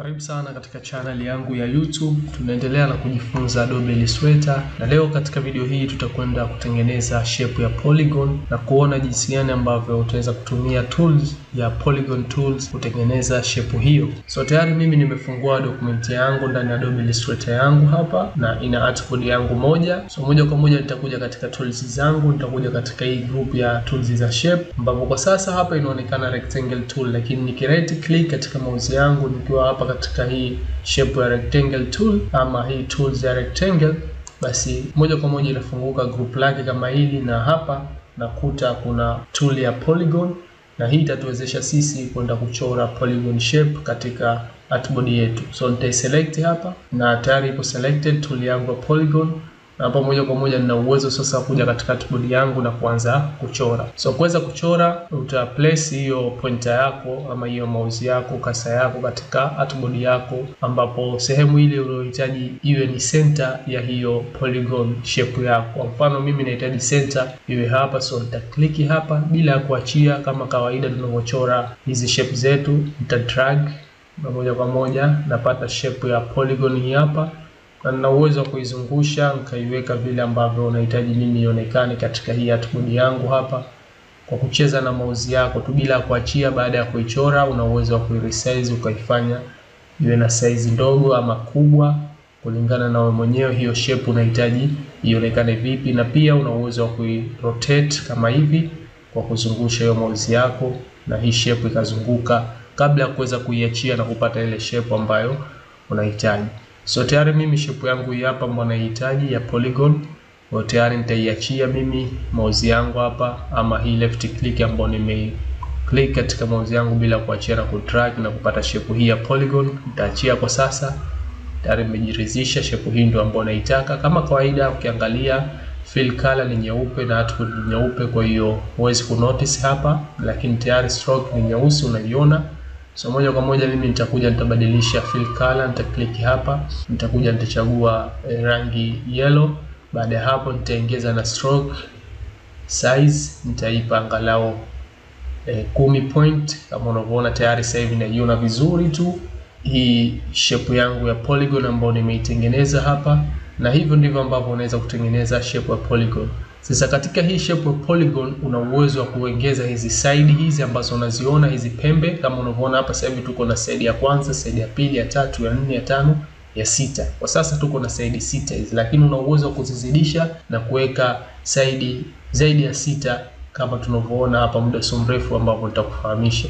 Karibu sana katika channel yangu ya YouTube. Tunaendelea na kujifunza Adobe Illustrator, na leo katika video hii tutakwenda kutengeneza shape ya Polygon na kuona jinsi gani ambavyo utaweza kutumia tools ya Polygon tools kutengeneza shape hiyo. So tayari mimi nimefungua dokumenti yangu ndani ya Adobe Illustrator yangu hapa, na ina artboard yangu moja. So moja kwa moja nitakuja katika tools zangu, nitakuja katika hii group ya tools za shape, ambapo kwa sasa hapa inaonekana rectangle tool, lakini nikiraight click katika mouse yangu nikiwa hapa katika hii shape ya rectangle tool ama hii tools ya rectangle, basi moja kwa moja inafunguka group lake kama hili, na hapa nakuta kuna tool ya Polygon, na hii itatuwezesha sisi kwenda kuchora polygon shape katika artboard yetu. So nitaiselect hapa na tayari ipo selected tool yangu ya Polygon, na hapa moja kwa moja nina uwezo sasa kuja katika artboard yangu na kuanza kuchora. So kuweza kuchora, uta place hiyo pointer yako ama hiyo mouse yako, kasa yako katika artboard yako, ambapo sehemu ile unayohitaji iwe ni center ya hiyo polygon shape yako. Kwa mfano mimi nahitaji center iwe hapa, so nita click hapa bila kuachia, kama kawaida tunavyochora hizi shape zetu. Nita drag na moja kwa moja napata shape ya polygon hii hapa, na nina uwezo wa kuizungusha nikaiweka vile ambavyo unahitaji mimi ionekane katika hii artboard yangu hapa, kwa kucheza na mouse yako tu bila kuachia. Baada ya kuichora, una uwezo wa kuiresize ukaifanya iwe na size ndogo ama kubwa kulingana na wewe mwenyewe hiyo shape unahitaji ionekane vipi, na pia una uwezo wa kuirotate kama hivi kwa kuzungusha hiyo mouse yako, na hii shape ikazunguka kabla ya kuweza kuiachia na kupata ile shape ambayo unahitaji. So tayari mimi shape yangu hii hapa ambayo nahitaji ya polygon, kwa tayari nitaiachia mimi mouse yangu hapa, ama hii left click ambayo nime click katika mouse yangu bila kuachia na kudrag na kupata shape hii ya polygon. Nitaachia kwa sasa, tayari nimejiridhisha shape hii ndio ambayo naitaka. Kama kawaida ukiangalia fill color ni nyeupe na artboard ni nyeupe, kwa hiyo huwezi ku notice hapa, lakini tayari stroke ni nyeusi unaiona. So moja kwa moja mimi nitakuja nitabadilisha fill color, nita click hapa, nitakuja nitachagua rangi yellow. Baada ya hapo nitaongeza na stroke size, nitaipa angalau 10 point. Kama unavyoona tayari sasa hivi naiona vizuri tu hii shape yangu ya polygon ambayo nimeitengeneza hapa, na hivyo ndivyo ambavyo unaweza kutengeneza shape ya polygon. Sasa katika hii shape ya polygon una uwezo wa kuongeza hizi side hizi ambazo unaziona hizi pembe, kama unavyoona hapa. Sasa hivi tuko na side ya kwanza, side ya pili, ya tatu, ya nne, ya tano, ya sita. Kwa sasa tuko na side sita hizi, lakini una uwezo wa kuzizidisha na kuweka side zaidi ya sita kama tunavyoona hapa muda si mrefu ambapo nitakufahamisha.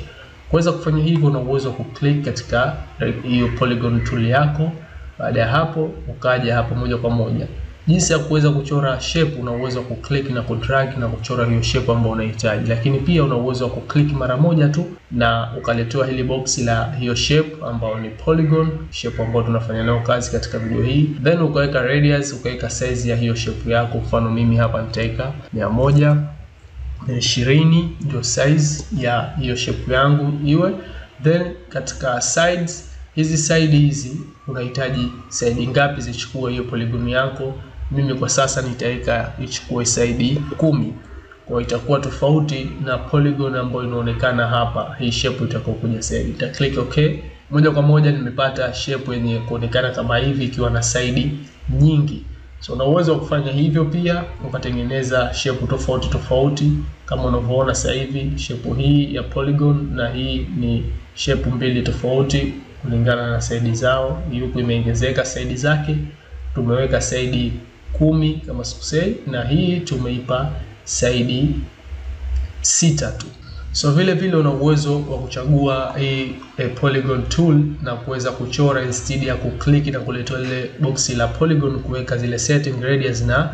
Kuweza kufanya hivyo una uwezo wa kuclick katika hiyo polygon tool yako. Baada ya hapo ukaja hapa moja kwa moja jinsi ya kuweza kuchora shape, una uwezo wa kuclick na kudrag na kuchora hiyo shape ambayo unahitaji, lakini pia una uwezo wa kuclick mara moja tu na ukaletewa hili box la hiyo shape ambayo ni polygon shape ambayo tunafanya nayo kazi katika video hii. Then ukaweka radius, ukaweka size ya hiyo shape yako. Mfano mimi hapa nitaweka 120 ndio size ya hiyo shape yangu iwe. Then katika sides, hizi side hizi unahitaji side ngapi zichukue hiyo polygon yako. Mimi kwa sasa nitaweka ichukue side 10, kwa itakuwa tofauti na polygon ambayo inaonekana hapa. Hii shape itakuwa kuja side, nita click okay. Moja kwa moja nimepata shape yenye kuonekana kama hivi ikiwa na side nyingi. So una uwezo wa kufanya hivyo pia ukatengeneza shape tofauti tofauti kama unavyoona sasa hivi. Shape hii ya polygon na hii ni shape mbili tofauti kulingana na side zao. Yuko imeongezeka side zake, tumeweka side 10 kama sikusei, na hii tumeipa side 6 tu. So vile vile una uwezo wa kuchagua hii polygon tool na kuweza kuchora instead ya kuclick na kuleta ile box la polygon, kuweka zile setting radius na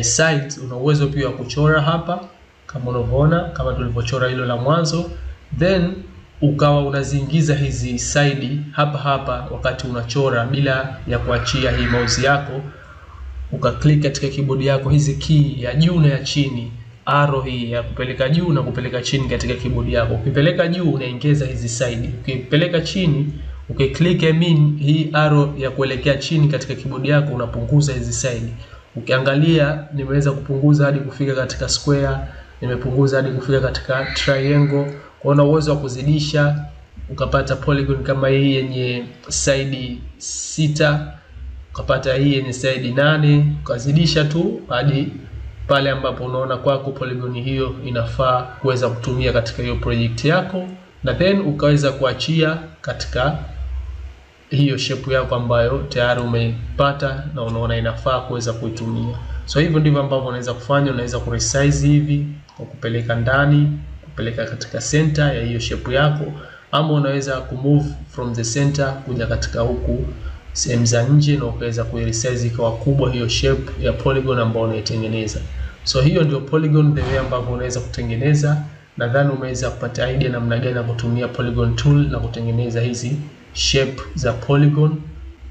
sides. Una uwezo pia wa kuchora hapa kama unavyoona, kama tulivyochora hilo la mwanzo, then ukawa unaziingiza hizi side hapa wakati unachora bila ya kuachia hii mouse yako. Ukaklik katika keyboard yako hizi key ya juu na ya chini, arrow hii ya kupeleka juu na kupeleka chini katika keyboard yako. Ukipeleka juu unaongeza hizi side, ukipeleka chini ukiklik hii arrow ya kuelekea chini katika keyboard yako unapunguza hizi side. Ukiangalia nimeweza kupunguza hadi kufika katika square, nimepunguza hadi kufika katika triangle. Kwa una uwezo wa kuzidisha ukapata polygon kama hii yenye side 6, ukapata hii yenye side 8, ukazidisha tu hadi pale ambapo unaona kwako polygon hiyo inafaa kuweza kutumia katika hiyo project yako, na then ukaweza kuachia katika hiyo shape yako ambayo tayari umeipata na unaona inafaa kuweza kuitumia. So hivyo ndivyo ambavyo unaweza kufanya. Unaweza kuresize hivi kwa kupeleka ndani, kupeleka katika center ya hiyo shape yako, ama unaweza kumove from the center kuja katika huku sehemu za nje na ukaweza kuiresize ikawa kubwa hiyo shape ya polygon ambayo unaitengeneza. So hiyo ndio polygon, the way ambavyo unaweza kutengeneza. Nadhani umeweza kupata idea namna gani ya kutumia polygon tool na kutengeneza hizi shape za polygon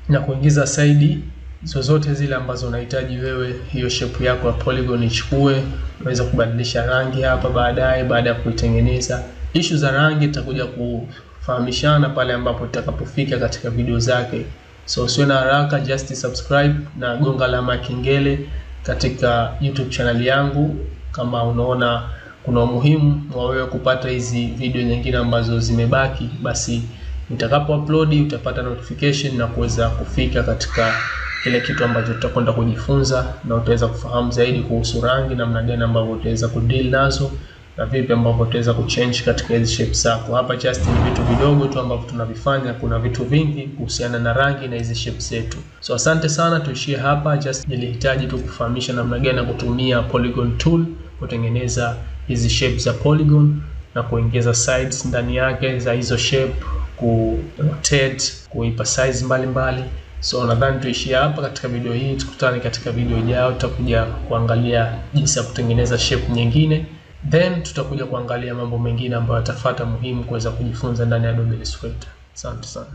na kuingiza side zozote zile ambazo unahitaji wewe hiyo shape yako ya polygon ichukue. Unaweza kubadilisha rangi hapa baadaye baada ya kuitengeneza. Issue za rangi tutakuja kufahamishana pale ambapo tutakapofika katika video zake. So usiwe na haraka, just subscribe na gonga alama ya kengele katika YouTube channel yangu kama unaona kuna umuhimu wa wewe kupata hizi video nyingine ambazo zimebaki. Basi nitakapo upload utapata notification na kuweza kufika katika kile kitu ambacho tutakwenda kujifunza, na utaweza kufahamu zaidi kuhusu rangi, namna gani ambavyo utaweza kudeal nazo na vipi ambavyo utaweza kuchange katika hizi shapes zako. Hapa just ni vitu vidogo tu ambavyo tunavifanya. Kuna vitu vingi kuhusiana na rangi na hizi shapes zetu. So asante sana, tuishie hapa. Just nilihitaji tu kufahamisha namna gani ya kutumia polygon tool kutengeneza hizi shapes za polygon na kuongeza sides ndani yake za hizo shape, ku rotate, kuipa size mbalimbali. So nadhani tuishie hapa katika video hii. Tukutane katika video ijayo, tutakuja kuangalia jinsi ya kutengeneza shape nyingine, then tutakuja kuangalia mambo mengine ambayo yatafuata muhimu kuweza kujifunza ndani ya Adobe Illustrator. Asante sana.